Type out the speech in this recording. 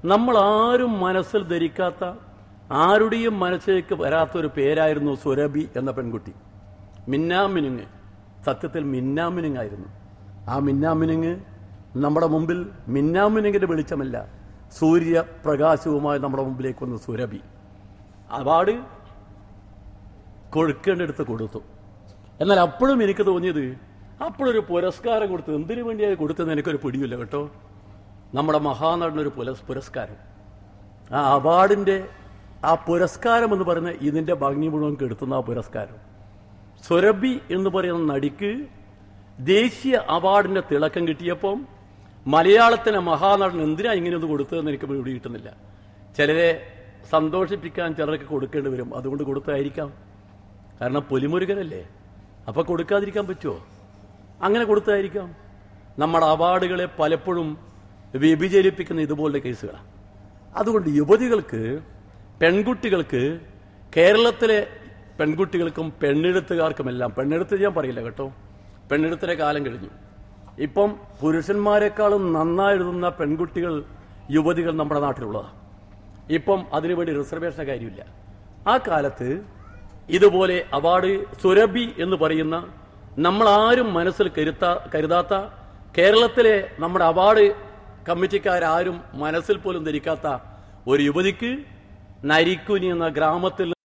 നമ്മൾ ആരും മനസ്സിൽ ധരിക്കാത്ത, ആരുടെയും മനസ്സിലേക്ക് വരാത്തൊരു പേരായിരുന്നു സുരഭി എന്ന പെൺകുട്ടി. മിന്നാമിനുങ്ങ്, സത്യത്തിൽ മിന്നാമിനുങ്ങായിരുന്നു. ആ മിന്നാമിനുങ്ങ് നമ്മുടെ മുമ്പിൽ മിന്നാമിനുങ്ങിന്റെ വെളിച്ചമല്ല, സൂര്യപ്രകാശവുമായി നമ്മുടെ മുമ്പിലേക്ക് വന്ന സുരഭി അവാർഡ് കൊടുക്കേണ്ടടുത്ത് കൊടുത്തു. എന്നാൽ അപ്പോഴും എനിക്ക് തോന്നിയത്, അപ്പോഴൊരു പുരസ്കാരം കൊടുത്തു. എന്തിനു വേണ്ടിയായി കൊടുത്തതെന്ന് എനിക്കൊരു പിടിയില്ല കേട്ടോ. നമ്മുടെ മഹാനടനൊരു പുരസ്കാരം, ആ അവാർഡിന്റെ ആ പുരസ്കാരം എന്ന് പറയുന്ന ഇതിന്റെ ഭംഗി മുഴുവൻ കെടുത്തുന്ന ആ പുരസ്കാരം. സുരഭി എന്ന് പറയുന്ന നടിക്ക് ദേശീയ അവാർഡിന്റെ തിളക്കം കിട്ടിയപ്പം മലയാളത്തിലെ മഹാനടൻ എന്തിനാ ഇങ്ങനെയൊന്നും കൊടുത്തതെന്ന് എനിക്ക് പിടി കിട്ടുന്നില്ല. ചിലരെ സന്തോഷിപ്പിക്കാൻ ചിലർക്ക് കൊടുക്കേണ്ടി വരും, അതുകൊണ്ട് കൊടുത്തായിരിക്കാം. കാരണം പൊലിമുരുകനല്ലേ, അപ്പൊ കൊടുക്കാതിരിക്കാൻ പറ്റുമോ? അങ്ങനെ കൊടുത്തായിരിക്കാം. നമ്മുടെ അവാർഡുകളെ പലപ്പോഴും വ്യഭിചരിപ്പിക്കുന്ന ഇതുപോലുള്ള കേസുകളാണ്. അതുകൊണ്ട് യുവതികൾക്ക്, പെൺകുട്ടികൾക്ക്, കേരളത്തിലെ പെൺകുട്ടികൾക്കും പെണ്ണെഴുത്തുകാർക്കുമെല്ലാം, പെണ്ണെഴുത്ത് ഞാൻ പറയില്ല കേട്ടോ, പെണ്ണെഴുത്തിൻ്റെ കാലം കഴിഞ്ഞു. ഇപ്പം പുരുഷന്മാരെക്കാളും നന്നായി എഴുതുന്ന പെൺകുട്ടികൾ, യുവതികൾ നമ്മുടെ നാട്ടിലുള്ളതാണ്. ഇപ്പം അതിനുവേണ്ടി റിസർവേഷൻ്റെ കാര്യമില്ല. ആ കാലത്ത് ഇതുപോലെ അവാർഡ് സുരഭി എന്ന് പറയുന്ന, നമ്മളാരും മനസ്സിൽ കരുതാത്ത, കേരളത്തിലെ നമ്മുടെ അവാർഡ് കമ്മിറ്റിക്കാരും മനസ്സിൽ പോലും ധരിക്കാത്ത ഒരു യുവതിക്ക് നരിക്കുനി എന്ന ഗ്രാമത്തിൽ